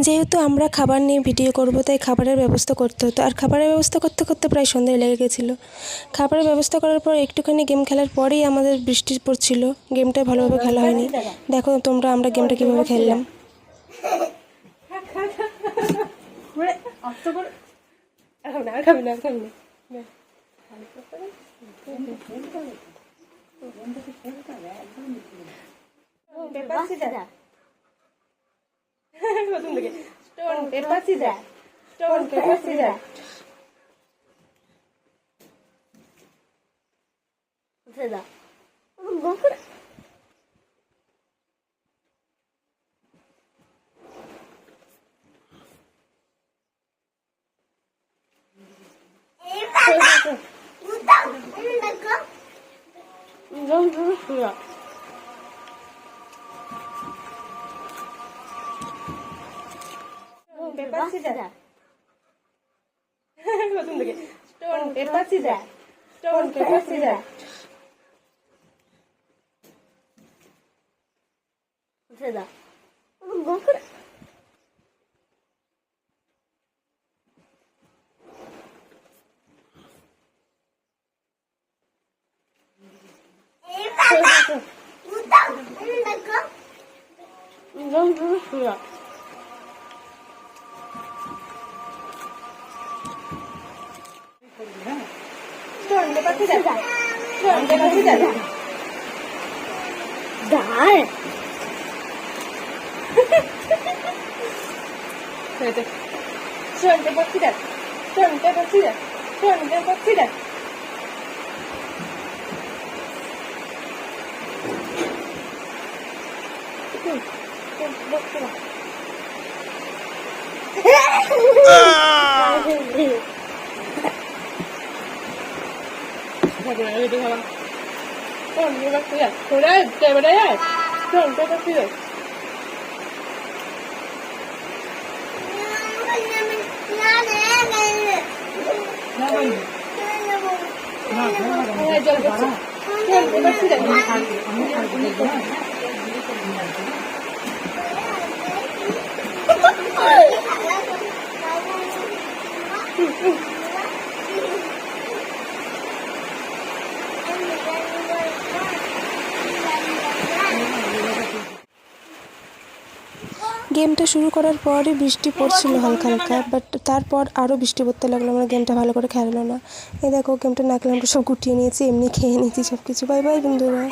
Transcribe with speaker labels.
Speaker 1: যেহেতু আমরা খাবার নিয়ে ভিডিও করব, তাই খাবারের ব্যবস্থা করতে হতো। আর খাবারের ব্যবস্থা করতে করতে প্রায় সন্ধ্যায় লেগে গেছিলো। খাবারের ব্যবস্থা করার পর একটুখানি গেম খেলার পরেই আমাদের বৃষ্টি পড়ছিল। গেমটা ভালোভাবে খেলা হয়নি। দেখো তোমরা আমরা গেমটা কীভাবে খেললাম। প্রথম থেকে stone paper scissor, stone paper scissor. Paper scissor, প্রথম থেকে stone paper scissor, stone paper scissor. Stone paper scissors. Stone paper scissors. Die. Stone paper scissors. Stone paper scissors. Stone paper scissors. Stone paper scissors. Correct. Correct. Stone paper scissors. গেমটা শুরু করার পরই বৃষ্টি পড়ছিল হালকা হালকা, বাট তারপর আরও বৃষ্টি পড়তে লাগলো। আমরা গেমটা ভালো করে খেললো না। এই দেখো গেমটা না খেলে আমরা সব গুটিয়ে নিয়েছি, এমনি খেয়ে নিয়েছি সব কিছু। বাই বাই বন্ধুরা।